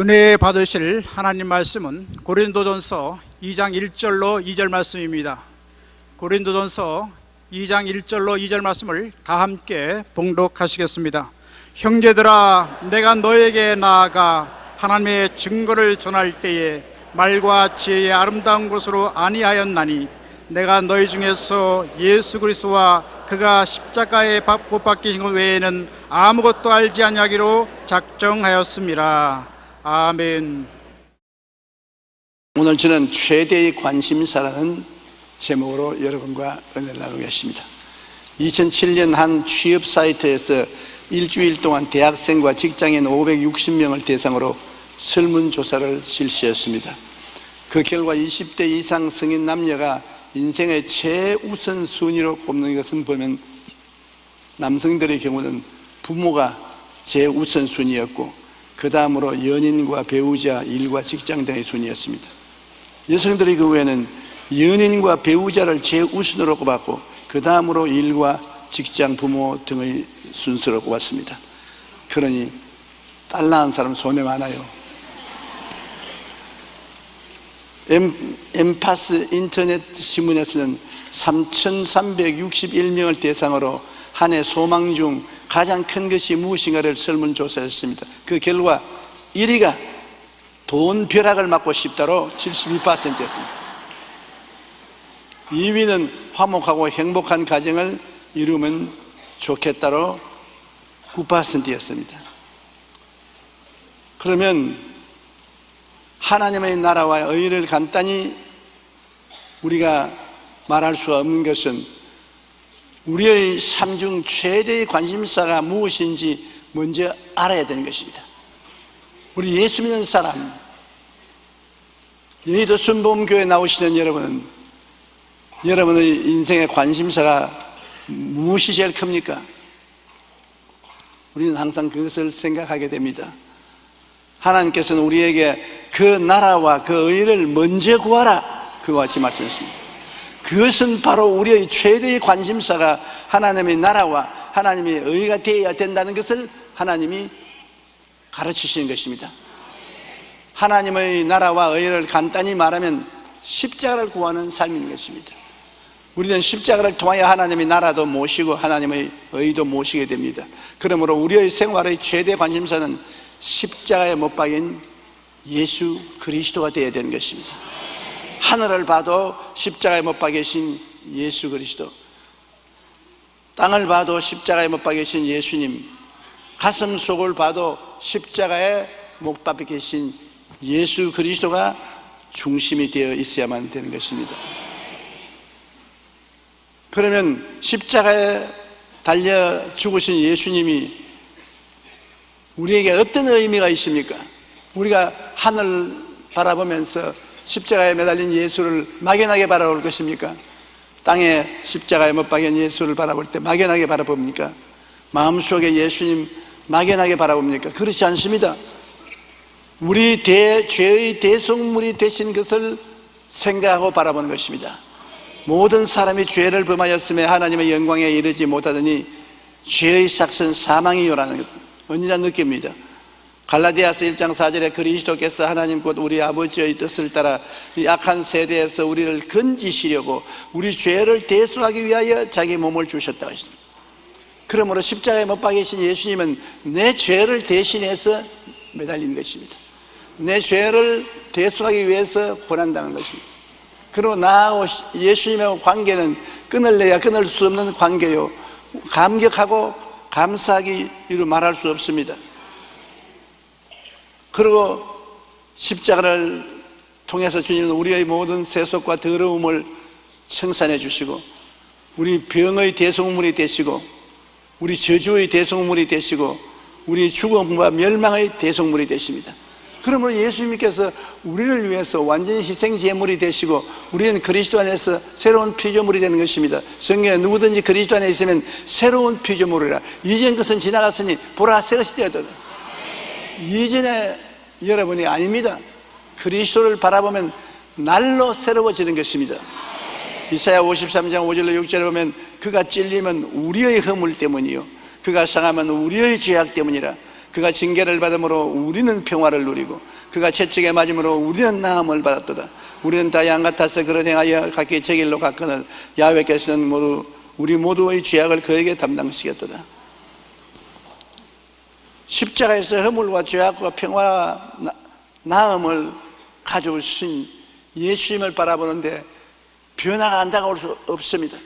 은혜 받으실 하나님 말씀은 고린도전서 2장 1절로 2절 말씀입니다. 고린도전서 2장 1절로 2절 말씀을 다 함께 봉독하시겠습니다. 형제들아, 내가 너에게 나아가 하나님의 증거를 전할 때에 말과 지혜의 아름다운 것으로 아니하였나니 내가 너희 중에서 예수 그리스도와 그가 십자가에 못 박히신 것 외에는 아무것도 알지 아니하기로 작정하였습니다. 아멘. 오늘 저는 최대의 관심사라는 제목으로 여러분과 은혜를 나누겠습니다. 2007년 한 취업 사이트에서 일주일 동안 대학생과 직장인 560명을 대상으로 설문조사를 실시했습니다. 그 결과 20대 이상 성인 남녀가 인생의 최우선 순위로 꼽는 것은 보면 남성들의 경우는 부모가 최우선 순위였고 그 다음으로 연인과 배우자, 일과 직장 등의 순위였습니다. 여성들의 경우에는 연인과 배우자를 최우선으로 꼽았고 그 다음으로 일과 직장, 부모 등의 순서로 꼽았습니다. 그러니 딸 낳은 사람 손에 많아요. 엠파스 인터넷 신문에서는 3,361명을 대상으로 한 해 소망 중 가장 큰 것이 무엇인가를 설문조사했습니다. 그 결과 1위가 돈 벼락을 맞고 싶다로 72%였습니다. 2위는 화목하고 행복한 가정을 이루면 좋겠다로 9%였습니다. 그러면 하나님의 나라와 의를 간단히 우리가 말할 수가 없는 것은 우리의 삶 중 최대의 관심사가 무엇인지 먼저 알아야 되는 것입니다. 우리 예수 믿는 사람, 여의도 순복음교회 나오시는 여러분은 여러분의 인생의 관심사가 무엇이 제일 큽니까? 우리는 항상 그것을 생각하게 됩니다. 하나님께서는 우리에게 그 나라와 그 의를 먼저 구하라, 그와 같이 말씀하셨습니다. 그것은 바로 우리의 최대의 관심사가 하나님의 나라와 하나님의 의가 되어야 된다는 것을 하나님이 가르치시는 것입니다. 하나님의 나라와 의를 간단히 말하면 십자가를 구하는 삶인 것입니다. 우리는 십자가를 통하여 하나님의 나라도 모시고 하나님의 의도 모시게 됩니다. 그러므로 우리의 생활의 최대 관심사는 십자가에 못 박인 예수 그리스도가 되어야 되는 것입니다. 하늘을 봐도 십자가에 못 박이신 예수 그리스도, 땅을 봐도 십자가에 못 박이신 예수님, 가슴 속을 봐도 십자가에 못 박이신 예수 그리스도가 중심이 되어 있어야만 되는 것입니다. 그러면 십자가에 달려 죽으신 예수님이 우리에게 어떤 의미가 있습니까? 우리가 하늘 바라보면서 십자가에 매달린 예수를 막연하게 바라볼 것입니까? 땅에 십자가에 못 박인 예수를 바라볼 때 막연하게 바라봅니까? 마음속에 예수님 막연하게 바라봅니까? 그렇지 않습니다. 우리 죄의 대속물이 되신 것을 생각하고 바라보는 것입니다. 모든 사람이 죄를 범하였음에 하나님의 영광에 이르지 못하더니 죄의 삭은 사망이요라는 것 언제나 느낍니다. 갈라디아서 1장 4절에 그리스도께서 하나님 곧 우리 아버지의 뜻을 따라 이 악한 세대에서 우리를 건지시려고 우리 죄를 대속하기 위하여 자기 몸을 주셨다고 했습니다. 그러므로 십자가에 못 박이신 예수님은 내 죄를 대신해서 매달린 것입니다. 내 죄를 대속하기 위해서 고난당한 것입니다. 그리고 나하고 예수님의 관계는 끊을래야 끊을 수 없는 관계요, 감격하고 감사하기로 말할 수 없습니다. 그리고 십자가를 통해서 주님은 우리의 모든 세속과 더러움을 청산해 주시고 우리 병의 대속물이 되시고 우리 저주의 대속물이 되시고 우리 죽음과 멸망의 대속물이 되십니다. 그러므로 예수님께서 우리를 위해서 완전히 희생제물이 되시고 우리는 그리스도 안에서 새로운 피조물이 되는 것입니다. 성경에 누구든지 그리스도 안에 있으면 새로운 피조물이라. 이전 것은 지나갔으니 보라 새 것이 되었도다. 이전에 여러분이 아닙니다. 그리스도를 바라보면 날로 새로워지는 것입니다. 이사야 53장 5절로 6절에 보면 그가 찔리면 우리의 허물 때문이요 그가 상하면 우리의 죄악 때문이라. 그가 징계를 받음으로 우리는 평화를 누리고 그가 채찍에 맞음으로 우리는 나음을 받았도다. 우리는 다 양 같아서 그런 행하여 각기 제 길로 갔거늘 야훼께서는 우리 모두의 죄악을 그에게 담당시켰도다. 십자가에서 허물과 죄악과 평화와 나음을 가져오신 예수님을 바라보는데 변화가 안 다가올 수 없습니다.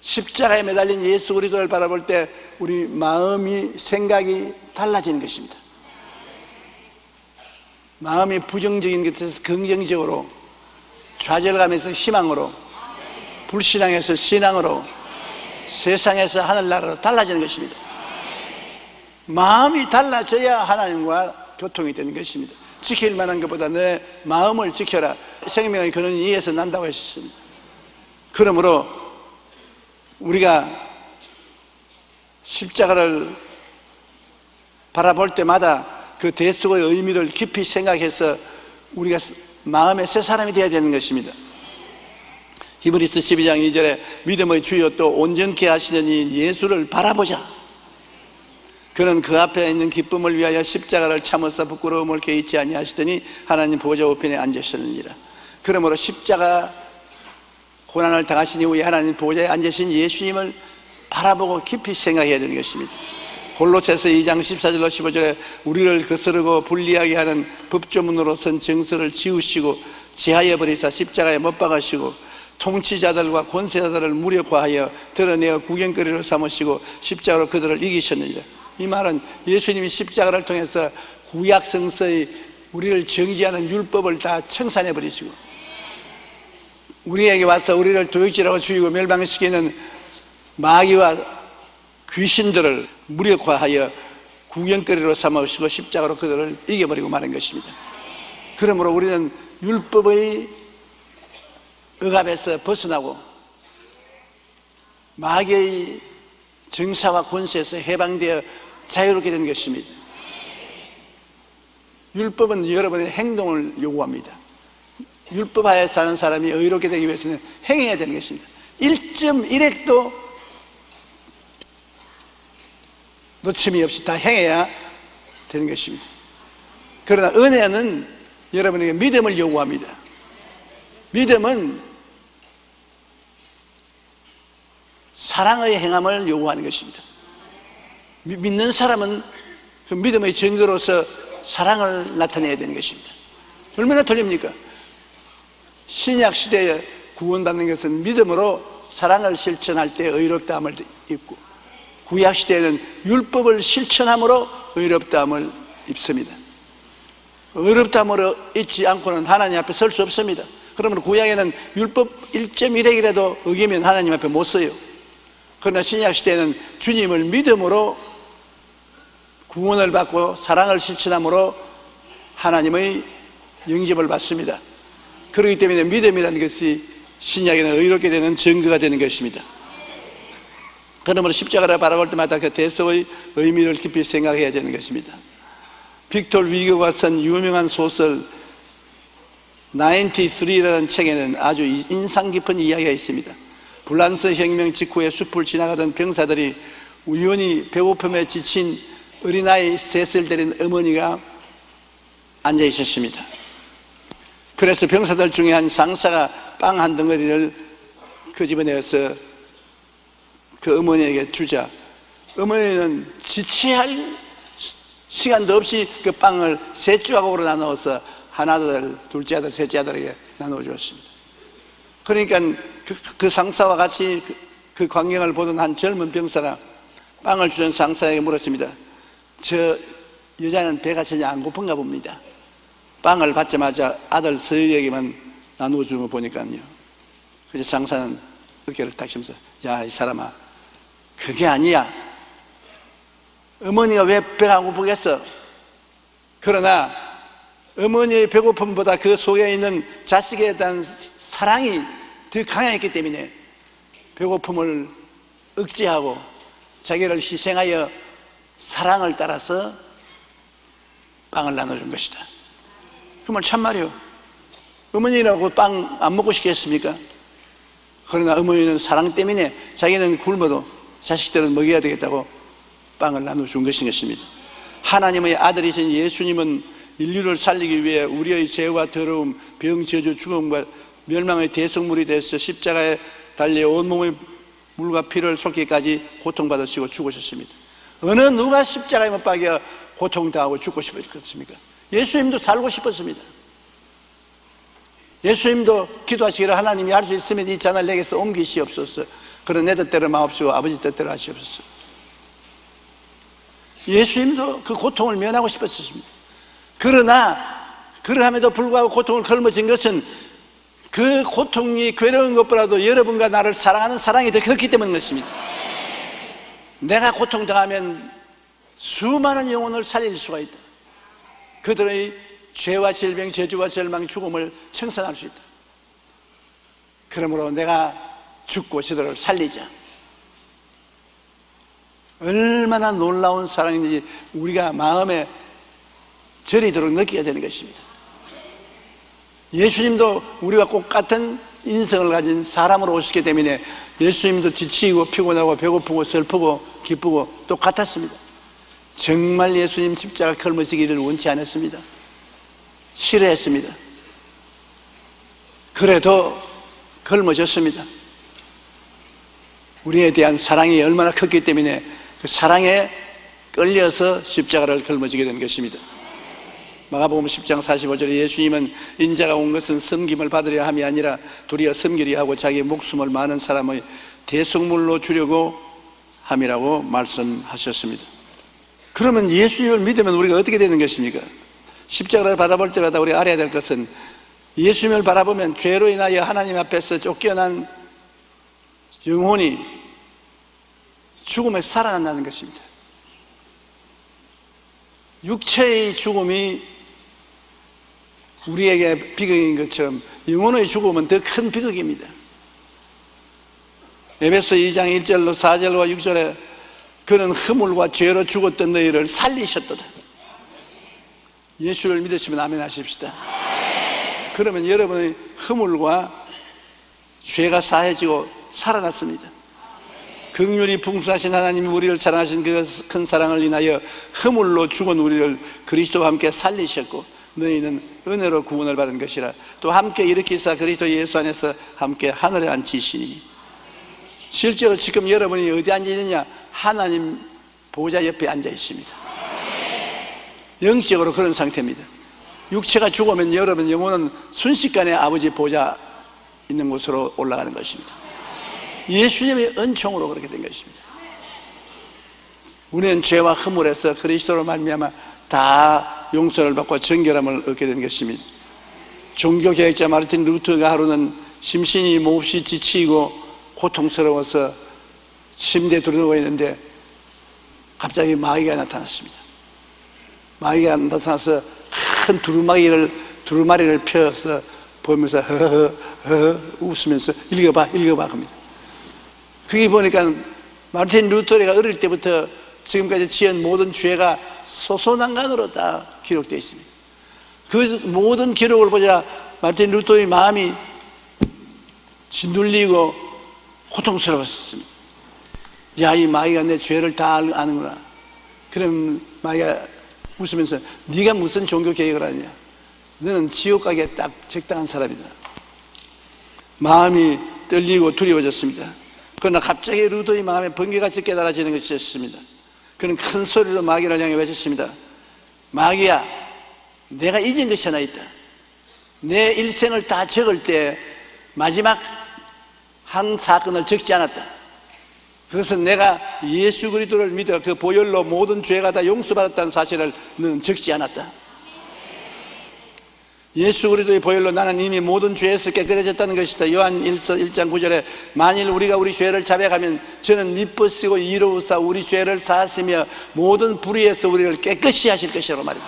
십자가에 매달린 예수 그리스도를 바라볼 때 우리 마음이, 생각이 달라지는 것입니다. 마음이 부정적인 것에서 긍정적으로, 좌절감에서 희망으로, 불신앙에서 신앙으로, 세상에서 하늘나라로 달라지는 것입니다. 마음이 달라져야 하나님과 교통이 되는 것입니다. 지킬 만한 것보다 내 마음을 지켜라. 생명의 근원이 이에서 난다고 했습니다. 그러므로 우리가 십자가를 바라볼 때마다 그 대속의 의미를 깊이 생각해서 우리가 마음의 새 사람이 되어야 되는 것입니다. 히브리서 12장 2절에 믿음의 주여 또 온전케 하시는 이 예수를 바라보자. 그는 그 앞에 있는 기쁨을 위하여 십자가를 참으사 부끄러움을 개의치 아니하시더니 하나님 보좌 우편에 앉으셨느니라. 그러므로 십자가 고난을 당하신 이후에 하나님 보좌에 앉으신 예수님을 바라보고 깊이 생각해야 되는 것입니다. 골로새서 2장 14절로 15절에 우리를 거스르고 불리하게 하는 법조문으로선 정서를 지우시고 제하여 버리사 십자가에 못 박으시고 통치자들과 권세자들을 무력화하여 드러내어 구경거리로 삼으시고 십자가로 그들을 이기셨느니라. 이 말은 예수님이 십자가를 통해서 구약 성서의 우리를 정지하는 율법을 다 청산해 버리시고 우리에게 와서 우리를 도둑질하고 죽이고 멸망시키는 마귀와 귀신들을 무력화하여 구경거리로 삼으시고 십자가로 그들을 이겨버리고 마는 것입니다. 그러므로 우리는 율법의 억압에서 벗어나고 마귀의 정사와 권세에서 해방되어 자유롭게 되는 것입니다. 율법은 여러분의 행동을 요구합니다. 율법하에 사는 사람이 의롭게 되기 위해서는 행해야 되는 것입니다. 1.1핵도 놓침이 없이 다 행해야 되는 것입니다. 그러나 은혜는 여러분에게 믿음을 요구합니다. 믿음은 사랑의 행함을 요구하는 것입니다. 믿는 사람은 그 믿음의 증거로서 사랑을 나타내야 되는 것입니다. 얼마나 틀립니까? 신약 시대에 구원받는 것은 믿음으로 사랑을 실천할 때 의롭다함을 입고 구약 시대에는 율법을 실천함으로 의롭다함을 입습니다. 의롭다함으로 입지 않고는 하나님 앞에 설 수 없습니다. 그러면 구약에는 율법 1.1핵이라도 어기면 하나님 앞에 못 서요. 그러나 신약 시대에는 주님을 믿음으로 구원을 받고 사랑을 실천함으로 하나님의 영접을 받습니다. 그렇기 때문에 믿음이라는 것이 신약에는 의롭게 되는 증거가 되는 것입니다. 그러므로 십자가를 바라볼 때마다 그 대속의 의미를 깊이 생각해야 되는 것입니다. 빅톨 위거가 쓴 유명한 소설 93라는 책에는 아주 인상 깊은 이야기가 있습니다. 프랑스 혁명 직후에 숲을 지나가던 병사들이 우연히 배고픔에 지친 어린아이 셋을 데린 어머니가 앉아 있었습니다. 그래서 병사들 중에 한 상사가 빵 한 덩어리를 끄집어내어서 그 어머니에게 주자 어머니는 지체할 시간도 없이 그 빵을 세 조각으로 나누어서 하나들, 둘째 아들, 셋째 아들에게 나누어 주었습니다. 그러니까 그 상사와 같이 그 광경을 보던 한 젊은 병사가 빵을 주던 상사에게 물었습니다. 저 여자는 배가 전혀 안 고픈가 봅니다. 빵을 받자마자 아들 서열에게만 나누어 주는 거 보니까요. 그래서 상사는 어깨를 딱 치면서 야, 이 사람아, 그게 아니야. 어머니가 왜 배가 안 고프겠어? 그러나 어머니의 배고픔보다 그 속에 있는 자식에 대한 사랑이 더 강했기 때문에 배고픔을 억제하고 자기를 희생하여 사랑을 따라서 빵을 나눠준 것이다. 그 말 참말이요. 어머니라고 빵 안 먹고 싶겠습니까? 그러나 어머니는 사랑 때문에 자기는 굶어도 자식들은 먹여야 되겠다고 빵을 나누신 것입니다. 하나님의 아들이신 예수님은 인류를 살리기 위해 우리의 죄와 더러움, 병, 저주, 죽음과 멸망의 대속물이 되어서 십자가에 달려 온몸의 물과 피를 쏟기까지 고통받으시고 죽으셨습니다. 어느 누가 십자가에 못 박여 고통당하고 죽고 싶었습니까? 예수님도 살고 싶었습니다. 예수님도 기도하시기를 하나님이 할 수 있으면 이 잔을 내게서 옮기시옵소서. 그런 내 뜻대로 마옵시고 아버지 뜻대로 하시옵소서. 예수님도 그 고통을 면하고 싶었습니다. 그러나 그러함에도 불구하고 고통을 걸머진 것은 그 고통이 괴로운 것보다도 여러분과 나를 사랑하는 사랑이 더 컸기 때문입니다. 내가 고통당하면 수많은 영혼을 살릴 수가 있다. 그들의 죄와 질병, 저주와 절망, 죽음을 청산할 수 있다. 그러므로 내가 죽고 저들을 살리자. 얼마나 놀라운 사랑인지 우리가 마음에 저리도록 느끼게 되는 것입니다. 예수님도 우리와 똑같은 인성을 가진 사람으로 오셨기 때문에 예수님도 지치고 피곤하고 배고프고 슬프고 기쁘고 똑같았습니다. 정말 예수님 십자가 걸머지기를 원치 않았습니다. 싫어했습니다. 그래도 걸머졌습니다. 우리에 대한 사랑이 얼마나 컸기 때문에 그 사랑에 끌려서 십자가를 걸머지게 된 것입니다. 마가복음 10장 45절에 예수님은 인자가 온 것은 섬김을 받으려 함이 아니라 도리어 섬기려 하고 자기 목숨을 많은 사람의 대속물로 주려고 함이라고 말씀하셨습니다. 그러면 예수님을 믿으면 우리가 어떻게 되는 것입니까? 십자가를 바라볼 때마다 우리가 알아야 될 것은 예수님을 바라보면 죄로 인하여 하나님 앞에서 쫓겨난 영혼이 죽음에 살아난다는 것입니다. 육체의 죽음이 우리에게 비극인 것처럼 영혼의 죽음은 더 큰 비극입니다. 에베소 2장 1절로 4절과 6절에 그는 허물과 죄로 죽었던 너희를 살리셨도다. 예수를 믿으시면 아멘 하십시다. 그러면 여러분의 허물과 죄가 사해지고 살아났습니다. 긍휼이 풍성하신 하나님이 우리를 사랑하신 그 큰 사랑을 인하여 허물로 죽은 우리를 그리스도와 함께 살리셨고 너희는 은혜로 구원을 받은 것이라. 또 함께 일으키사 그리스도 예수 안에서 함께 하늘에 앉히시니. 실제로 지금 여러분이 어디 앉아 있느냐? 하나님 보좌 옆에 앉아 있습니다. 영적으로 그런 상태입니다. 육체가 죽으면 여러분 영혼은 순식간에 아버지 보좌 있는 곳으로 올라가는 것입니다. 예수님의 은총으로 그렇게 된 것입니다. 우리는 죄와 허물에서 그리스도로 말미암아 다 용서를 받고 정결함을 얻게 된 것입니다. 종교개혁자 마르틴 루터가 하루는 심신이 몹시 지치고 고통스러워서 침대에 누워 있는데 갑자기 마귀가 나타났습니다. 마귀가 나타나서 큰 두루마리를 펴서 보면서 허허허 웃으면서 읽어봐 합니다. 그게 보니까 마르틴 루터가 어릴 때부터 지금까지 지은 모든 죄가 소소난간으로 다 기록되어 있습니다. 그 모든 기록을 보자 마르틴 루터의 마음이 짓눌리고 고통스러웠습니다. 야, 이 마귀가 내 죄를 다 아는구나. 그럼 마귀가 웃으면서 네가 무슨 종교 개혁을 하느냐? 너는 지옥 가기에 딱 적당한 사람이다. 마음이 떨리고 두려워졌습니다. 그러나 갑자기 루터의 마음에 번개같이 깨달아지는 것이었습니다. 그는 큰 소리로 마귀를 향해 외쳤습니다. 마귀야, 내가 잊은 것이 하나 있다. 내 일생을 다 적을 때 마지막 한 사건을 적지 않았다. 그것은 내가 예수 그리스도를 믿어 그 보혈로 모든 죄가 다 용서받았다는 사실을 너는 적지 않았다. 예수 그리스도의 보혈로 나는 이미 모든 죄에서 깨끗해졌다는 것이다. 요한 1장 9절에 만일 우리가 우리 죄를 자백하면 저는 미쁘시고 이로우사 우리 죄를 사하시며 모든 불의에서 우리를 깨끗이 하실 것이라고 말했다.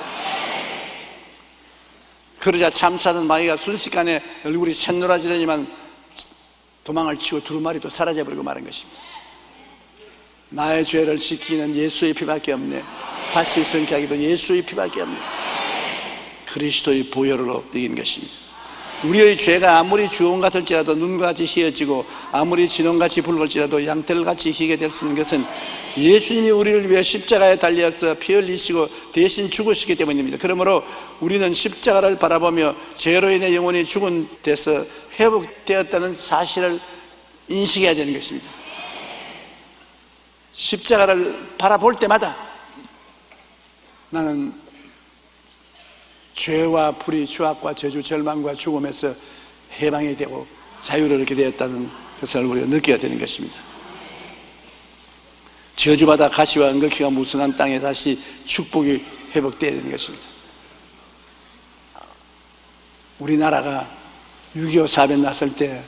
그러자 참수하는 마귀가 순식간에 얼굴이 샛노라지더니만 도망을 치고 두루마리도 사라져버리고 말한 것입니다. 나의 죄를 씻기는 예수의 피밖에 없네. 다시 성취하기도 예수의 피밖에 없네. 그리스도의 보혈로 이긴 것입니다. 우리의 죄가 아무리 주홍 같을지라도 눈같이 희어지고 아무리 진홍같이 붉을지라도 양털같이 희게 될 수 있는 것은 예수님이 우리를 위해 십자가에 달려서 피 흘리시고 대신 죽으시기 때문입니다. 그러므로 우리는 십자가를 바라보며 죄로 인해 영혼이 죽은 데서 회복되었다는 사실을 인식해야 되는 것입니다. 십자가를 바라볼 때마다 나는 죄와 불의, 추악과 저주, 절망과 죽음에서 해방이 되고 자유를 얻게 되었다는 것을 우리가 느껴야 되는 것입니다. 저주받아 가시와 은극히가 무성한 땅에 다시 축복이 회복되어야 되는 것입니다. 우리나라가 6.25 사변 났을 때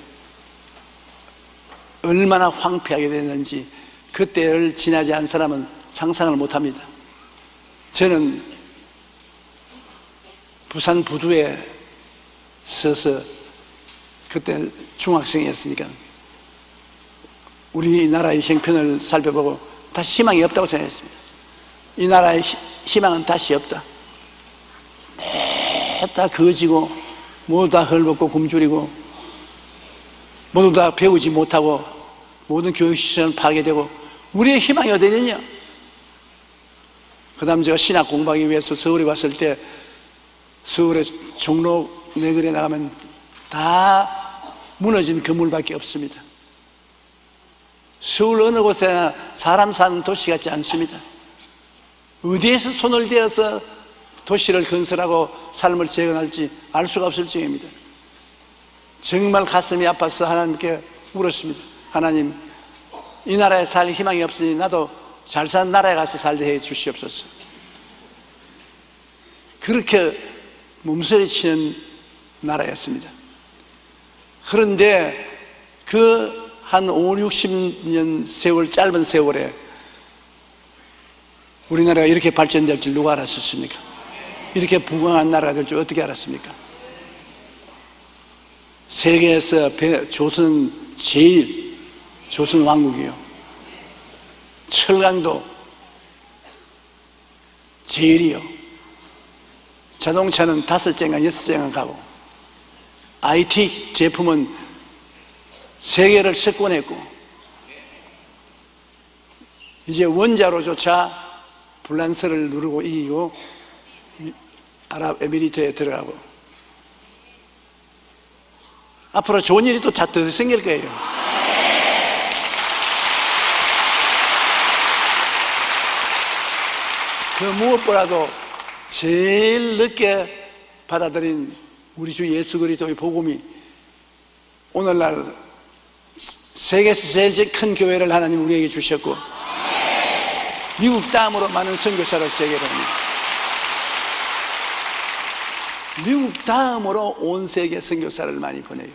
얼마나 황폐하게 됐는지 그때를 지나지 않은 사람은 상상을 못합니다. 저는 부산 부두에 서서 그때 중학생이었으니까 우리나라의 형편을 살펴보고 다 희망이 없다고 생각했습니다. 이 나라의 희망은 다시 없다. 다 거지고 모두 다 헐벗고 굶주리고 모두 다 배우지 못하고 모든 교육시설은 파괴되고 우리의 희망이 어디 있느냐. 그 다음 제가 신학 공부하기 위해서 서울에 왔을 때 서울의 종로 내거리에 나가면 다 무너진 건물밖에 없습니다. 서울 어느 곳에나 사람 사는 도시 같지 않습니다. 어디에서 손을 대어서 도시를 건설하고 삶을 재건할지 알 수가 없을 정입니다. 정말 가슴이 아파서 하나님께 울었습니다. 하나님, 이 나라에 살 희망이 없으니 나도 잘 사는 나라에 가서 살게 해 주시옵소서. 그렇게 몸서리치는 나라였습니다. 그런데 그 한 5, 60년 세월, 짧은 세월에 우리나라가 이렇게 발전될 줄 누가 알았었습니까? 이렇게 부강한 나라가 될 줄 어떻게 알았습니까? 세계에서 조선은 제일 조선 왕국이요. 철강도 제일이요. 자동차는 5째인가 6째인가 가고 IT 제품은 세계를 석권했고 이제 원자로조차 불란서를 누르고 이기고 아랍에미리트에 들어가고 앞으로 좋은 일이 또 더 생길 거예요. 그 무엇보다도 제일 늦게 받아들인 우리 주 예수 그리스도의 복음이 오늘날 세계에서 제일 큰 교회를 하나님 우리에게 주셨고 미국 다음으로 많은 선교사를 세계로 합니다. 미국 다음으로 온 세계 선교사를 많이 보내요.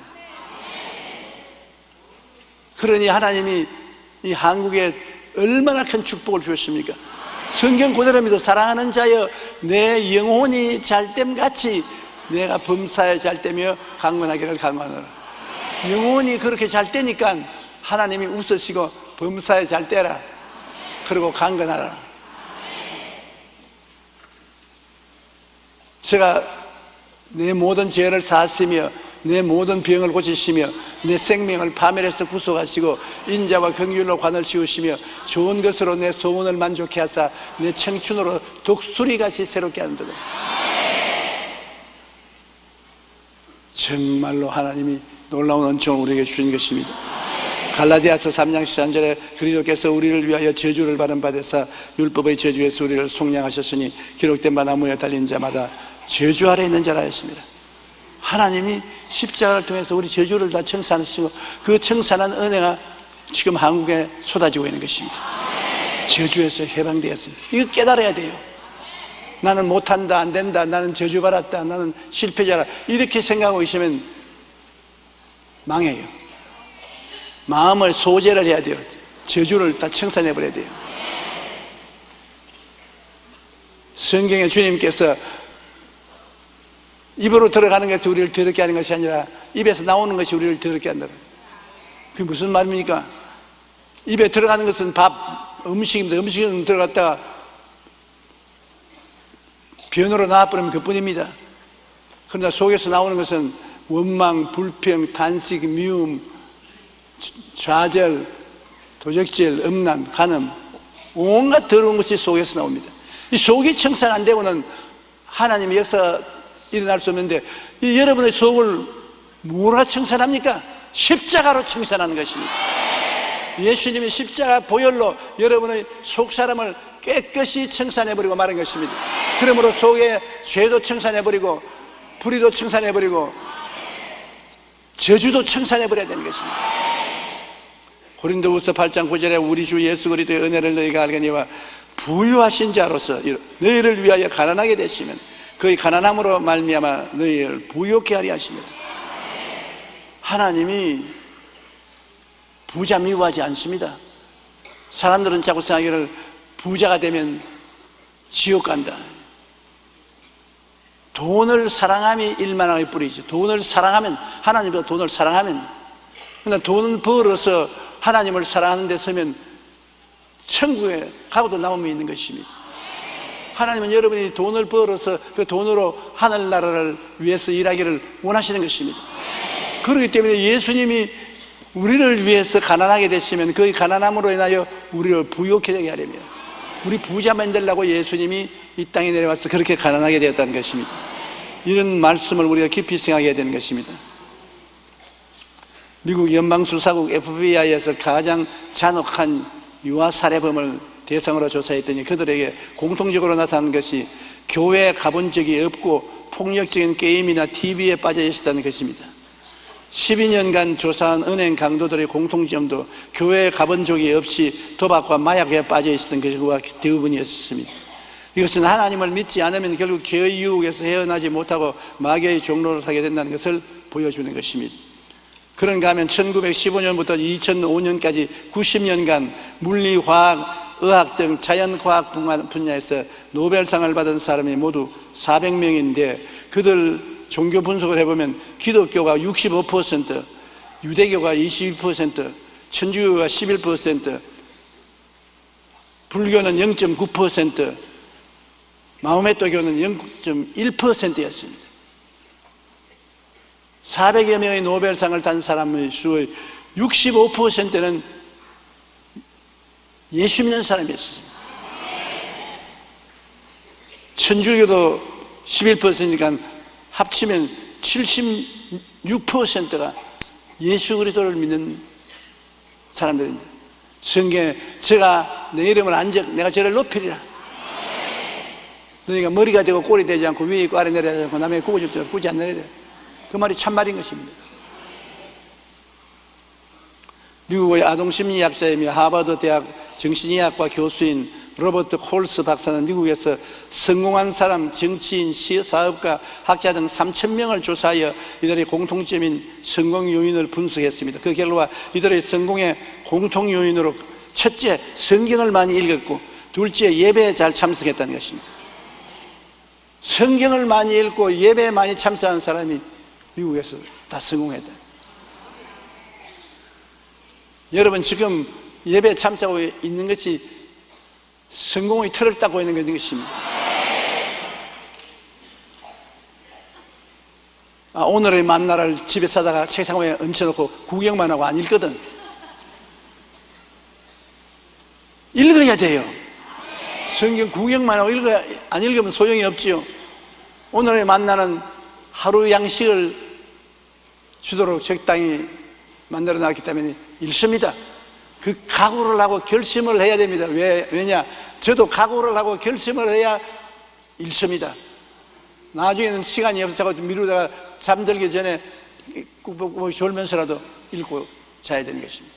그러니 하나님이 이 한국에 얼마나 큰 축복을 주셨습니까? 성경 그대로입니다. 사랑하는 자여 내 영혼이 잘됨 같이 내가 범사에 잘되며 강건하기를 강건하라. 영혼이 그렇게 잘 되니까 하나님이 웃으시고 범사에 잘 되라. 그리고 강건하라. 제가 내 모든 죄를 사하시며 내 모든 병을 고치시며 내 생명을 파멸해서 구속하시고 인자와 긍휼로 관을 씌우시며 좋은 것으로 내 소원을 만족해 하사 내 청춘으로 독수리같이 새롭게 하는도다. 정말로 하나님이 놀라운 은총을 우리에게 주신 것입니다. 갈라디아서 3장 13절에 그리스도께서 우리를 위하여 저주를 받은 바 되사 율법의 저주에서 우리를 속량하셨으니 기록된 바 나무에 달린 자마다 저주 아래 있는 자라 했습니다. 하나님이 십자가를 통해서 우리 저주를 다 청산하시고 그 청산한 은혜가 지금 한국에 쏟아지고 있는 것입니다. 저주에서 해방되었습니다. 이거 깨달아야 돼요. 나는 못한다, 안 된다, 나는 저주받았다, 나는 실패자라 이렇게 생각하고 있으면 망해요. 마음을 소재를 해야 돼요. 저주를 다 청산해버려야 돼요. 성경에 주님께서 입으로 들어가는 것이 우리를 더럽게 하는 것이 아니라 입에서 나오는 것이 우리를 더럽게 한다. 그게 무슨 말입니까? 입에 들어가는 것은 음식입니다. 음식은 들어갔다가 변으로 나와버리면 그뿐입니다. 그러나 속에서 나오는 것은 원망, 불평, 탄식, 미움, 좌절, 도적질, 음란, 간음, 온갖 더러운 것이 속에서 나옵니다. 이 속이 청산 안 되고는 하나님의 역사 일어날 수 없는데, 이 여러분의 속을 뭐라 청산합니까? 십자가로 청산하는 것입니다. 예수님이 십자가 보혈로 여러분의 속 사람을 깨끗이 청산해버리고 마른 것입니다. 그러므로 속에 죄도 청산해버리고 불의도 청산해버리고 저주도 청산해버려야 되는 것입니다. 고린도후서 8장 9절에 우리 주 예수 그리스도의 은혜를 너희가 알거니와 부유하신 자로서 너희를 위하여 가난하게 되시면 그의 가난함으로 말미암아 너희를 부유케 하리 하십니다. 하나님이 부자 미워하지 않습니다. 사람들은 자꾸 생각하기를 부자가 되면 지옥 간다. 돈을 사랑함이 일만함의 뿌리죠. 돈을 사랑하면, 하나님보다 돈을 사랑하면, 그러나 돈을 벌어서 하나님을 사랑하는 데 서면 천국에 가고도 남음이 있는 것입니다. 하나님은 여러분이 돈을 벌어서 그 돈으로 하늘나라를 위해서 일하기를 원하시는 것입니다. 그렇기 때문에 예수님이 우리를 위해서 가난하게 되시면 그 가난함으로 인하여 우리를 부유케 되게 하려며 우리 부자 만들려고 예수님이 이 땅에 내려와서 그렇게 가난하게 되었다는 것입니다. 이런 말씀을 우리가 깊이 생각해야 되는 것입니다. 미국 연방수사국 FBI에서 가장 잔혹한 유아 살해범을 대상으로 조사했더니 그들에게 공통적으로 나타난 것이 교회에 가본 적이 없고 폭력적인 게임이나 TV에 빠져 있었다는 것입니다. 12년간 조사한 은행 강도들의 공통점도 교회에 가본 적이 없이 도박과 마약에 빠져 있었던 것과 대부분이었습니다. 이것은 하나님을 믿지 않으면 결국 죄의 유혹에서 헤어나지 못하고 마귀의 종로를 하게 된다는 것을 보여주는 것입니다. 그런가 하면 1915년부터 2005년까지 90년간 물리, 화학, 의학 등 자연과학 분야에서 노벨상을 받은 사람이 모두 400명인데 그들 종교 분석을 해보면 기독교가 65%, 유대교가 22%, 천주교가 11%, 불교는 0.9%, 마호메토교는 0.1%였습니다. 400여 명의 노벨상을 탄 사람의 수의 65%는 예수 믿는 사람이었습니다. 천주교도 11%니까 합치면 76%가 예수 그리스도를 믿는 사람들입니다. 성경에 제가 내 이름을 안적 내가 저를 높이리라. 너희가 머리가 되고 꼴이 되지 않고 위에 있고 아래 내려지 않고 남의 구고집도 꾸지 않느니라. 그 말이 참말인 것입니다. 미국의 아동심리학자이며 하버드 대학 정신의학과 교수인 로버트 콜스 박사는 미국에서 성공한 사람, 정치인, 사업가, 학자 등 3,000명을 조사하여 이들의 공통점인 성공 요인을 분석했습니다. 그 결과 이들의 성공의 공통 요인으로 첫째, 성경을 많이 읽었고 둘째, 예배에 잘 참석했다는 것입니다. 성경을 많이 읽고 예배에 많이 참석한 사람이 미국에서 다 성공했다. 여러분 지금 예배에 참석하고 있는 것이 성공의 틀을 닦고 있는 것입니다. 오늘의 만나를 집에 사다가 책상 위에 얹혀놓고 구경만 하고 안 읽거든. 읽어야 돼요. 성경 구경만 하고 안 읽으면 소용이 없지요. 오늘의 만나는 하루 양식을 주도록 적당히 만들어 놨기 때문에 읽습니다. 그 각오를 하고 결심을 해야 됩니다. 왜냐? 저도 각오를 하고 결심을 해야 읽습니다. 나중에는 시간이 없어서 미루다가 잠들기 전에 꾹꾹 졸면서라도 읽고 자야 되는 것입니다.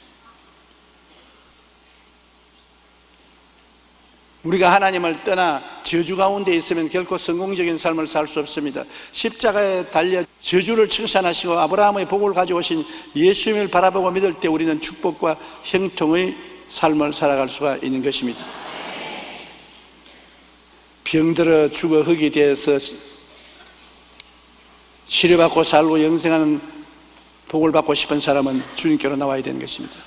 우리가 하나님을 떠나 저주 가운데 있으면 결코 성공적인 삶을 살 수 없습니다. 십자가에 달려 저주를 청산하시고 아브라함의 복을 가져오신 예수님을 바라보고 믿을 때 우리는 축복과 형통의 삶을 살아갈 수가 있는 것입니다. 병들어 죽어 흙이 되어서 치료받고 살고 영생하는 복을 받고 싶은 사람은 주님께로 나와야 되는 것입니다.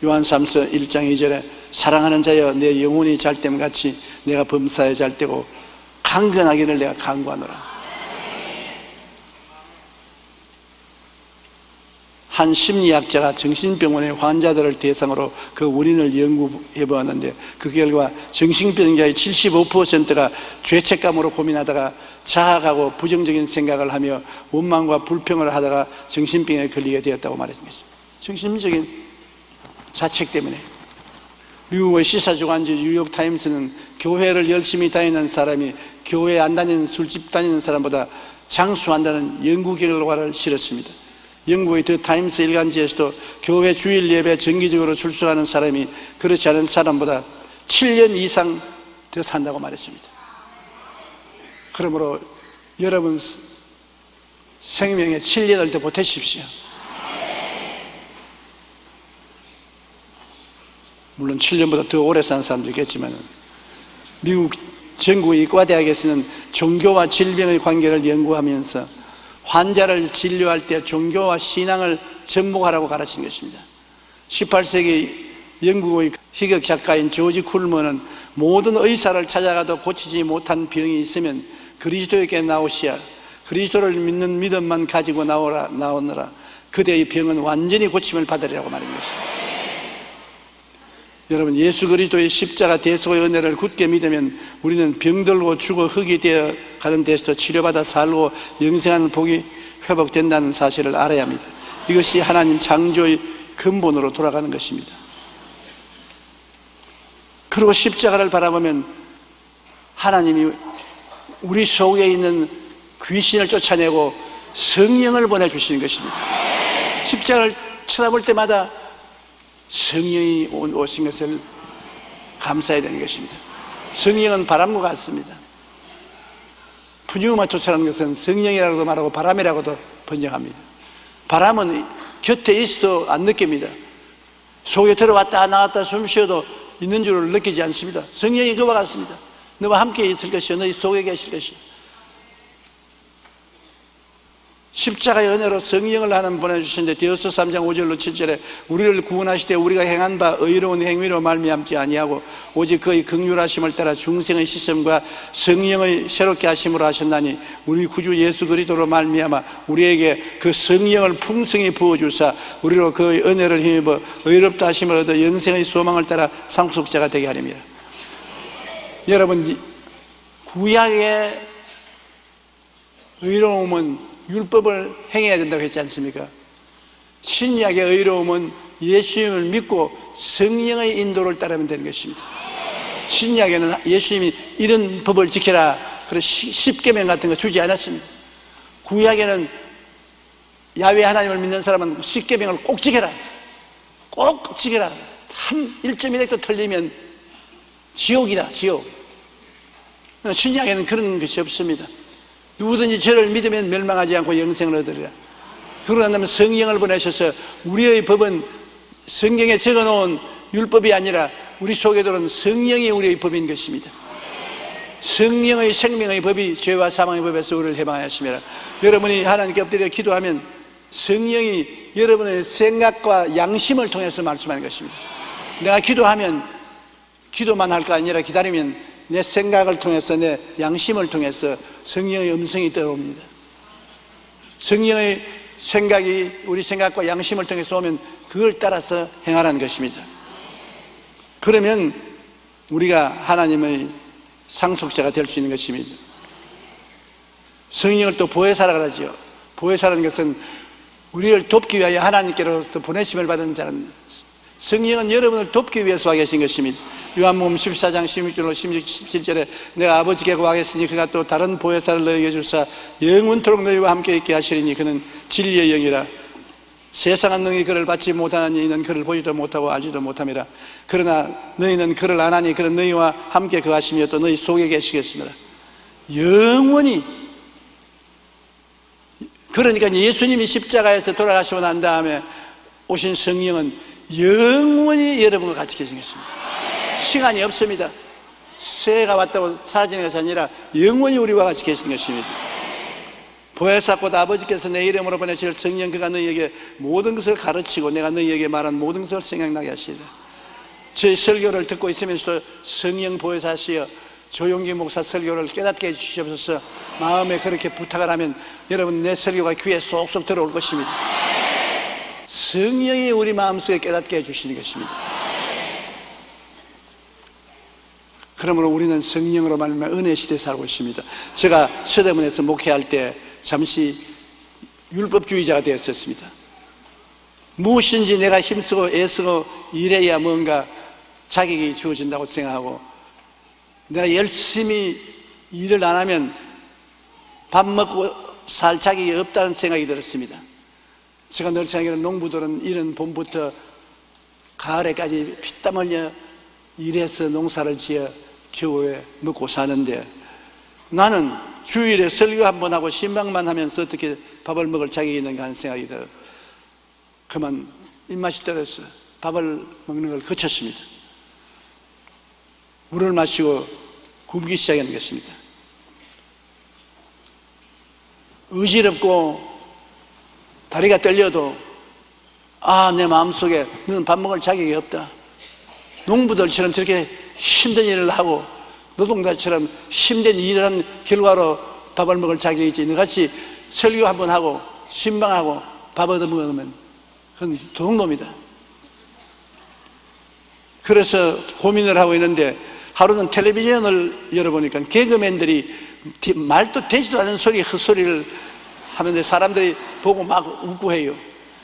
요한삼서 1장 2절에 사랑하는 자여 내 영혼이 잘됨 같이 내가 범사에 잘되고 강건하기를 내가 간구하노라. 한 심리학자가 정신병원의 환자들을 대상으로 그 원인을 연구해 보았는데 그 결과 정신병자의 75%가 죄책감으로 고민하다가 자학하고 부정적인 생각을 하며 원망과 불평을 하다가 정신병에 걸리게 되었다고 말했습니다. 정신적인 자책 때문에. 미국의 시사주간지 뉴욕타임스는 교회를 열심히 다니는 사람이 교회 안 다니는 술집 다니는 사람보다 장수한다는 연구 결과를 실었습니다. 영국의 더 타임스 일간지에서도 교회 주일 예배 정기적으로 출석하는 사람이 그렇지 않은 사람보다 7년 이상 더 산다고 말했습니다. 그러므로 여러분 생명에 7년을 더 보태십시오. 물론 7년보다 더 오래 사는 사람도 있겠지만 미국 전국 의과대학에서는 종교와 질병의 관계를 연구하면서 환자를 진료할 때 종교와 신앙을 접목하라고 가르친 것입니다. 18세기 영국의 희극 작가인 조지 쿨먼은 모든 의사를 찾아가도 고치지 못한 병이 있으면 그리스도에게 나오시야 그리스도를 믿는 믿음만 가지고 나오느라 그대의 병은 완전히 고침을 받으리라고 말한 것입니다. 여러분, 예수 그리스도의 십자가 대속의 은혜를 굳게 믿으면 우리는 병들고 죽어 흙이 되어 가는 데서도 치료받아 살고 영생하는 복이 회복된다는 사실을 알아야 합니다. 이것이 하나님 창조의 근본으로 돌아가는 것입니다. 그리고 십자가를 바라보면 하나님이 우리 속에 있는 귀신을 쫓아내고 성령을 보내주시는 것입니다. 십자가를 쳐다볼 때마다 성령이 오신 것을 감사해야 되는 것입니다. 성령은 바람과 같습니다. 푸뉴마토스라는 것은 성령이라고도 말하고 바람이라고도 번역합니다. 바람은 곁에 있어도 안 느낍니다. 속에 들어왔다 나왔다 숨 쉬어도 있는 줄을 느끼지 않습니다. 성령이 그와 같습니다. 너와 함께 있을 것이요 너희 속에 계실 것이요. 십자가의 은혜로 성령을 하나님 보내주시는데 디오스 3장 5절로 7절에 우리를 구원하실 때 우리가 행한 바 의로운 행위로 말미암지 아니하고 오직 그의 긍휼하심을 따라 중생의 시험과 성령의 새롭게 하심으로 하셨나니 우리 구주 예수 그리스도로 말미암아 우리에게 그 성령을 풍성히 부어주사 우리로 그의 은혜를 힘입어 의롭다 하심을 얻어 영생의 소망을 따라 상속자가 되게 하리라. 여러분, 구약의 의로움은 율법을 행해야 된다고 했지 않습니까? 신약의 의로움은 예수님을 믿고 성령의 인도를 따르면 되는 것입니다. 신약에는 예수님이 이런 법을 지켜라 그런 십계명 같은 거 주지 않았습니다. 구약에는 야훼 하나님을 믿는 사람은 십계명을 꼭 지켜라, 꼭 지켜라. 한 1.1획도 틀리면 지옥이다, 지옥. 신약에는 그런 것이 없습니다. 누구든지 저를 믿으면 멸망하지 않고 영생을 얻으리라. 그러고 나면 성령을 보내셔서 우리의 법은 성경에 적어놓은 율법이 아니라 우리 속에 들어온 성령이 우리의 법인 것입니다. 성령의 생명의 법이 죄와 사망의 법에서 우리를 해방하심이라. 여러분이 하나님께 엎드려 기도하면 성령이 여러분의 생각과 양심을 통해서 말씀하는 것입니다. 내가 기도하면 기도만 할 거 아니라 기다리면 내 생각을 통해서 내 양심을 통해서 성령의 음성이 떠옵니다. 성령의 생각이 우리 생각과 양심을 통해서 오면 그걸 따라서 행하라는 것입니다. 그러면 우리가 하나님의 상속자가 될 수 있는 것입니다. 성령을 또 보혜사라 그러죠. 보혜사라는 것은 우리를 돕기 위하여 하나님께로부터 보내심을 받은 자는, 성령은 여러분을 돕기 위해서 와 계신 것입니다. 요한복음 14장 16절로 17절에 내가 아버지께 구하겠으니 그가 또 다른 보혜사를 너희에게 주사 영원토록 너희와 함께 있게 하시리니 그는 진리의 영이라. 세상은 능히 그를 받지 못하니 이는 그를 보지도 못하고 알지도 못함이라. 그러나 너희는 그를 아나니 그는 너희와 함께 거하시며 또 너희 속에 계시겠습니다. 영원히. 그러니까 예수님이 십자가에서 돌아가시고 난 다음에 오신 성령은 영원히 여러분과 같이 계신 것입니다. 시간이 없습니다. 새해가 왔다고 사라지는 것이 아니라 영원히 우리와 같이 계신 것입니다. 보혜사 곧 아버지께서 내 이름으로 보내실 성령 그가 너희에게 모든 것을 가르치고 내가 너희에게 말한 모든 것을 생각나게 하시리라. 제 설교를 듣고 있으면서도 성령 보혜사시여 조용기 목사 설교를 깨닫게 해주시옵소서. 마음에 그렇게 부탁을 하면 여러분 내 설교가 귀에 쏙쏙 들어올 것입니다. 성령이 우리 마음속에 깨닫게 해주시는 것입니다. 그러므로 우리는 성령으로 말미암아 은혜 시대에 살고 있습니다. 제가 서대문에서 목회할 때 잠시 율법주의자가 되었었습니다. 무엇인지 내가 힘쓰고 애쓰고 일해야 뭔가 자격이 주어진다고 생각하고, 내가 열심히 일을 안 하면 밥 먹고 살 자격이 없다는 생각이 들었습니다. 제가 늘 생각하기로 농부들은 이른 봄부터 가을에까지 피땀 흘려 일해서 농사를 지어 겨우에 먹고 사는데, 나는 주일에 설교 한번 하고 신방만 하면서 어떻게 밥을 먹을 자격이 있는가 하는 생각이 들어 그만 입맛이 떨어서 밥을 먹는 걸 그쳤습니다. 물을 마시고 굶기 시작하는 것입니다. 의지롭고 다리가 떨려도 내 마음속에 너는 밥 먹을 자격이 없다. 농부들처럼 저렇게 힘든 일을 하고 노동자처럼 힘든 일을 한 결과로 밥을 먹을 자격이 있지, 너같이 설교 한번 하고 신방하고 밥 얻어 먹으면 그건 도둑놈이다. 그래서 고민을 하고 있는데, 하루는 텔레비전을 열어보니까 개그맨들이 말도 되지도 않은 소리, 헛소리를 하는데 사람들이 보고 막 웃고 해요.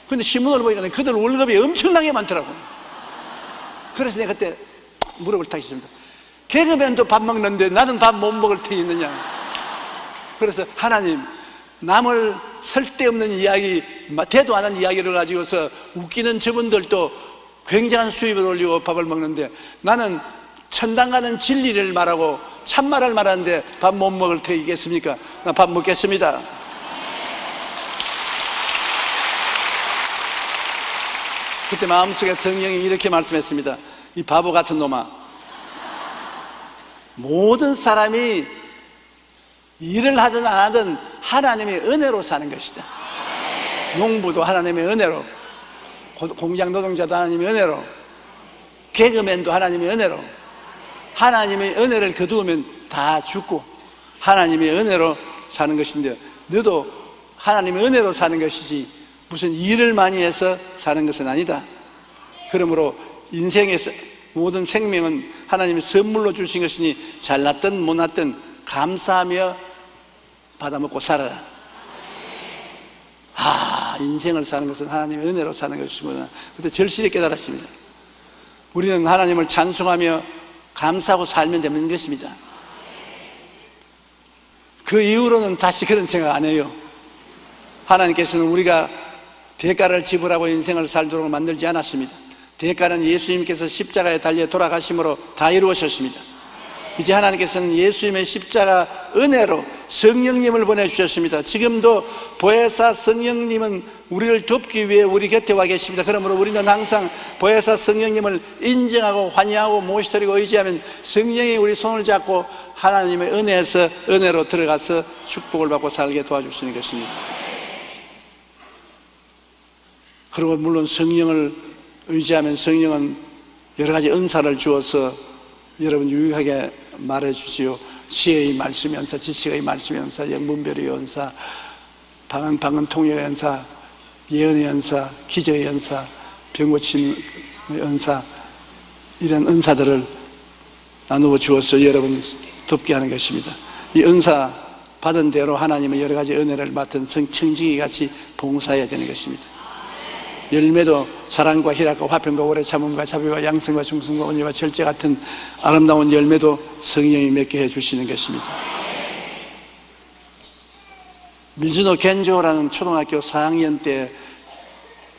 근데 신문을 보니까 그들 월급이 엄청나게 많더라고요. 그래서 내가 그때 무릎을 탁 했습니다. 개그맨도 밥 먹는데 나는 밥 못 먹을 테니 있느냐. 그래서 하나님, 남을 쓸데없는 이야기, 대도 안 한 이야기를 가지고서 웃기는 저분들도 굉장한 수입을 올리고 밥을 먹는데, 나는 천당 가는 진리를 말하고 참말을 말하는데 밥 못 먹을 테겠습니까? 나 밥 먹겠습니다. 그때 마음속에 성령이 이렇게 말씀했습니다. 이 바보 같은 놈아, 모든 사람이 일을 하든 안 하든 하나님의 은혜로 사는 것이다. 농부도 하나님의 은혜로, 공장 노동자도 하나님의 은혜로, 개그맨도 하나님의 은혜로, 하나님의 은혜를 거두면 다 죽고 하나님의 은혜로 사는 것인데, 너도 하나님의 은혜로 사는 것이지 무슨 일을 많이 해서 사는 것은 아니다. 그러므로 인생에서 모든 생명은 하나님이 선물로 주신 것이니 잘났든 못났든 감사하며 받아먹고 살아라. 인생을 사는 것은 하나님의 은혜로 사는 것이구나. 그때 절실히 깨달았습니다. 우리는 하나님을 찬송하며 감사하고 살면 되는 것입니다. 그 이후로는 다시 그런 생각 안 해요. 하나님께서는 우리가 대가를 지불하고 인생을 살도록 만들지 않았습니다. 대가는 예수님께서 십자가에 달려 돌아가심으로 다 이루어졌습니다. 이제 하나님께서는 예수님의 십자가 은혜로 성령님을 보내주셨습니다. 지금도 보혜사 성령님은 우리를 돕기 위해 우리 곁에 와 계십니다. 그러므로 우리는 항상 보혜사 성령님을 인정하고 환영하고 모시드리고 의지하면 성령이 우리 손을 잡고 하나님의 은혜에서 은혜로 들어가서 축복을 받고 살게 도와주시는 것입니다. 그리고 물론 성령을 의지하면 성령은 여러 가지 은사를 주어서 여러분 유익하게 말해주지요. 지혜의 말씀의 은사, 지식의 말씀의 은사, 영분별의 은사, 방언 통역의 은사, 예언의 은사, 기적의 은사, 병 고침의 은사, 이런 은사들을 나누어 주어서 여러분 돕게 하는 것입니다. 이 은사 받은 대로 하나님의 여러 가지 은혜를 맡은 청지기 같이 봉사해야 되는 것입니다. 열매도 사랑과 희락과 화평과 오래 참음과 자비와 양성과 중성과 온유와 절제 같은 아름다운 열매도 성령이 맺게 해주시는 것입니다. 미즈노 겐조라는 초등학교 4학년 때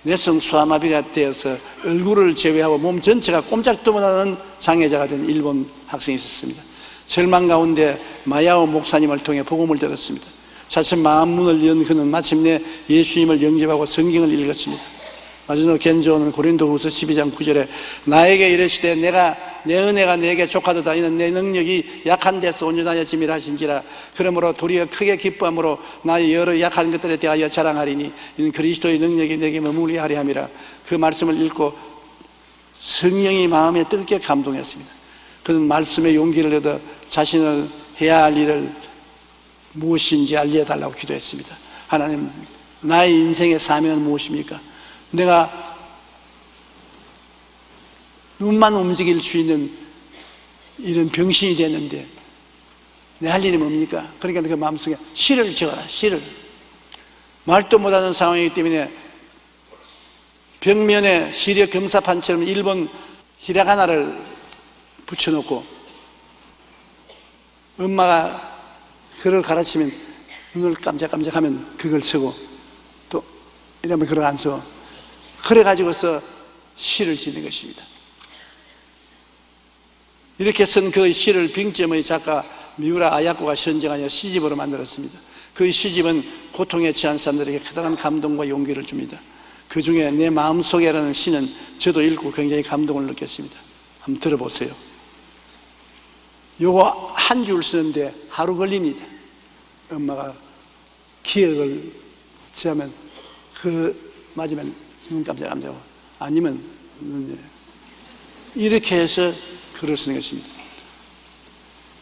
뇌성 수화마비가 되어서 얼굴을 제외하고 몸 전체가 꼼짝도 못하는 장애자가 된 일본 학생이 있었습니다. 절망 가운데 마야오 목사님을 통해 복음을 들었습니다. 차츰 마음문을 연 그는 마침내 예수님을 영접하고 성경을 읽었습니다. 마지노 겐조는 고린도후서 12장 9절에 나에게 이르시되 내 은혜가 내게 족하도다. 이는 내 능력이 약한 데서 온전하여 짐이라 하신지라. 그러므로 도리어 크게 기뻐함으로 나의 여러 약한 것들에 대하여 자랑하리니 이는 그리스도의 능력이 내게 머물게 하리 함이라. 그 말씀을 읽고 성령이 마음에 뜨겁게 감동했습니다. 그는 말씀의 용기를 얻어 자신을 해야 할 일을 무엇인지 알려달라고 기도했습니다. 하나님, 나의 인생의 사명은 무엇입니까? 내가 눈만 움직일 수 있는 이런 병신이 됐는데 내 할 일이 뭡니까? 그러니까 그 마음속에 시를 적어라. 시를. 말도 못하는 상황이기 때문에 벽면에 시력 경사판처럼 일본 히라가나를 붙여놓고 엄마가 그걸 가르치면 눈을 깜짝깜짝하면 그걸 쓰고 또 이러면 그걸 안 써. 그래가지고서 시를 짓는 것입니다. 이렇게 쓴 그 시를 빙점의 작가 미우라 아야코가 선정하여 시집으로 만들었습니다. 그 시집은 고통에 처한 사람들에게 커다란 감동과 용기를 줍니다. 그 중에 내 마음속에라는 시는 저도 읽고 굉장히 감동을 느꼈습니다. 한번 들어보세요. 요거 한 줄 쓰는데 하루 걸립니다. 엄마가 기억을 취하면 맞으면 눈 깜짝깜짝하고 아니면 이렇게 해서 글을 쓰는 것입니다.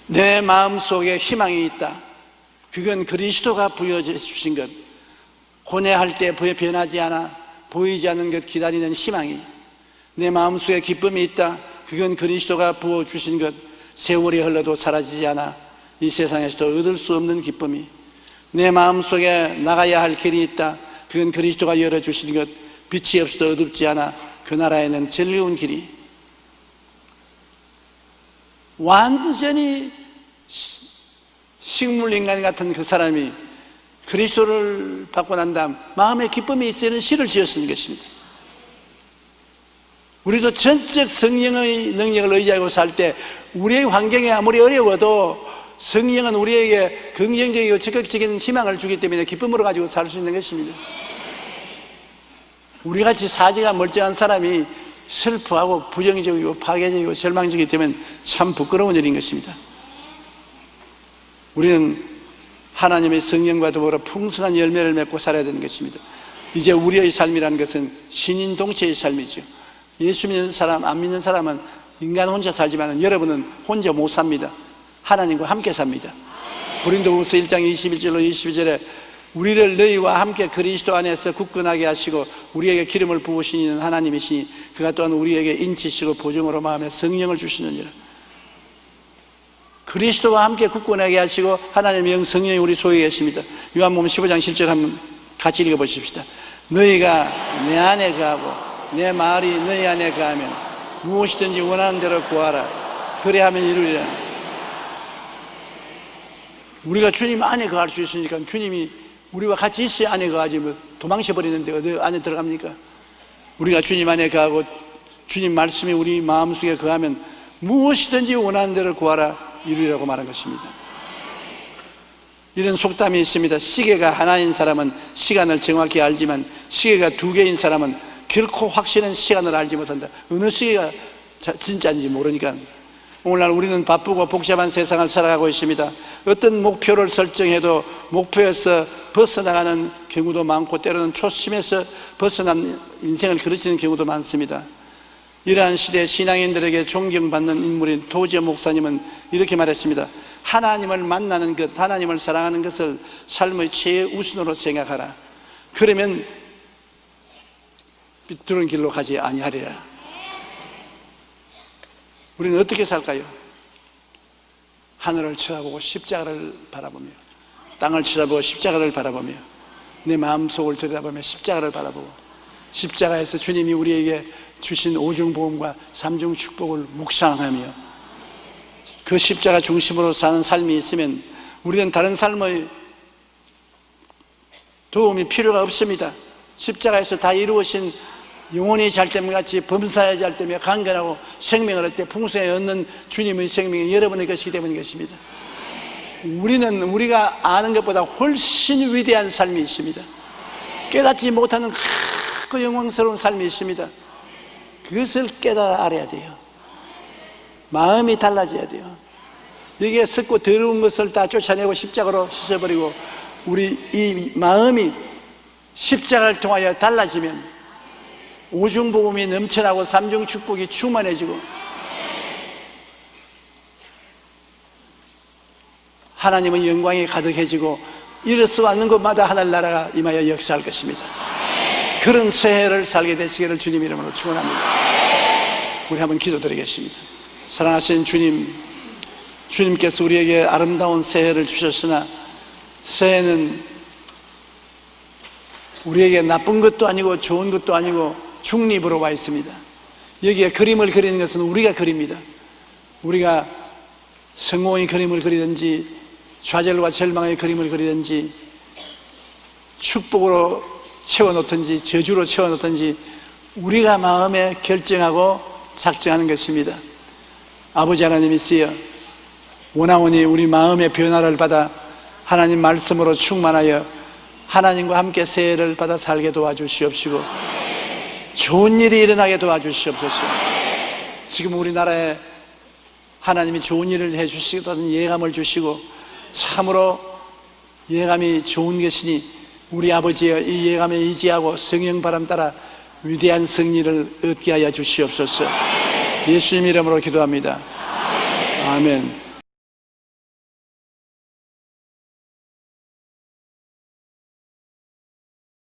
내 마음속에 희망이 있다. 그건 그리스도가 부여해 주신 것. 고뇌할 때 변하지 않아 보이지 않는 것 기다리는 희망이. 내 마음속에 기쁨이 있다. 그건 그리스도가 부어주신 것. 세월이 흘러도 사라지지 않아 이 세상에서도 얻을 수 없는 기쁨이. 내 마음속에 나가야 할 길이 있다. 그건 그리스도가 열어주신 것. 빛이 없어도 어둡지 않아 그 나라에는 즐거운 길이. 완전히 식물인간 같은 그 사람이 그리스도를 받고 난 다음 마음에 기쁨이 있어야 하는 시를 지었는 것입니다. 우리도 전적 성령의 능력을 의지하고 살 때 우리의 환경이 아무리 어려워도 성령은 우리에게 긍정적이고 적극적인 희망을 주기 때문에 기쁨으로 가지고 살 수 있는 것입니다. 우리같이 사지가 멀쩡한 사람이 슬퍼하고 부정적이고 파괴적이고 절망적이기 때문에 참 부끄러운 일인 것입니다. 우리는 하나님의 성령과 더불어 풍성한 열매를 맺고 살아야 되는 것입니다. 이제 우리의 삶이라는 것은 신인동체의 삶이죠. 예수 믿는 사람, 안 믿는 사람은 인간 혼자 살지만 여러분은 혼자 못 삽니다. 하나님과 함께 삽니다. 고린도후서 1장 21절로 22절에 우리를 너희와 함께 그리스도 안에서 굳건하게 하시고 우리에게 기름을 부으시는 하나님이시니 그가 또한 우리에게 인치시고 보증으로 마음에 성령을 주시느니라. 그리스도와 함께 굳건하게 하시고 하나님의 영 성령이 우리 속에 계십니다. 요한복음 15장 7절 한번 같이 읽어보십시다. 너희가 내 안에 거하고 내 말이 너희 안에 거하면 무엇이든지 원하는 대로 구하라. 그래 하면 이루리라. 우리가 주님 안에 거할 수 있으니까 주님이 우리와 같이 있어야 안에 거하지 뭐 도망쳐 버리는데 어디 안에 들어갑니까? 우리가 주님 안에 거하고 주님 말씀이 우리 마음속에 거하면 무엇이든지 원하는 대로 구하라 이루리라고 말한 것입니다. 이런 속담이 있습니다. 시계가 하나인 사람은 시간을 정확히 알지만 시계가 두 개인 사람은 결코 확실한 시간을 알지 못한다. 어느 시계가 진짜인지 모르니까. 오늘날 우리는 바쁘고 복잡한 세상을 살아가고 있습니다. 어떤 목표를 설정해도 목표에서 벗어나가는 경우도 많고 때로는 초심에서 벗어난 인생을 그르치는 경우도 많습니다. 이러한 시대에 신앙인들에게 존경받는 인물인 도지어 목사님은 이렇게 말했습니다. 하나님을 만나는 것, 하나님을 사랑하는 것을 삶의 최우선으로 생각하라. 그러면 삐뚤은 길로 가지 아니하리라. 우리는 어떻게 살까요? 하늘을 쳐다보고 십자가를 바라보며 땅을 쳐다보고 십자가를 바라보며 내 마음속을 들여다보며 십자가를 바라보고 십자가에서 주님이 우리에게 주신 오중보험과 삼중 축복을 묵상하며 그 십자가 중심으로 사는 삶이 있으면 우리는 다른 삶의 도움이 필요가 없습니다. 십자가에서 다 이루어진 영혼이 잘 때면 같이 범사에 잘 때면 강건하고 생명을 얻되 풍성에 얻는 주님의 생명이 여러분의 것이기 때문인 것입니다. 우리는 우리가 아는 것보다 훨씬 위대한 삶이 있습니다. 깨닫지 못하는 크고 영광스러운 삶이 있습니다. 그것을 깨달아 알아야 돼요. 마음이 달라져야 돼요. 이게 썩고 더러운 것을 다 쫓아내고 십자가로 씻어버리고 우리 이 마음이 십자가를 통하여 달라지면 오중복음이 넘쳐나고 삼중축복이 충만해지고 하나님의 영광이 가득해지고 이럴 수 없는 곳마다 하늘나라가 임하여 역사할 것입니다. 그런 새해를 살게 되시기를 주님 이름으로 축원합니다. 우리 한번 기도드리겠습니다. 사랑하신 주님, 주님께서 우리에게 아름다운 새해를 주셨으나 새해는 우리에게 나쁜 것도 아니고 좋은 것도 아니고 중립으로 와 있습니다. 여기에 그림을 그리는 것은 우리가 그립니다. 우리가 성공의 그림을 그리든지 좌절과 절망의 그림을 그리든지 축복으로 채워놓든지 저주로 채워놓든지 우리가 마음에 결정하고 작정하는 것입니다. 아버지 하나님이시여, 원하오니 우리 마음의 변화를 받아 하나님 말씀으로 충만하여 하나님과 함께 새해를 받아 살게 도와주시옵시고 좋은 일이 일어나게 도와주시옵소서. 지금 우리나라에 하나님이 좋은 일을 해주시겠다는 예감을 주시고 참으로 예감이 좋은 것이니 우리 아버지의 이 예감에 의지하고 성령 바람 따라 위대한 승리를 얻게 하여 주시옵소서. 예수님 이름으로 기도합니다. 아멘.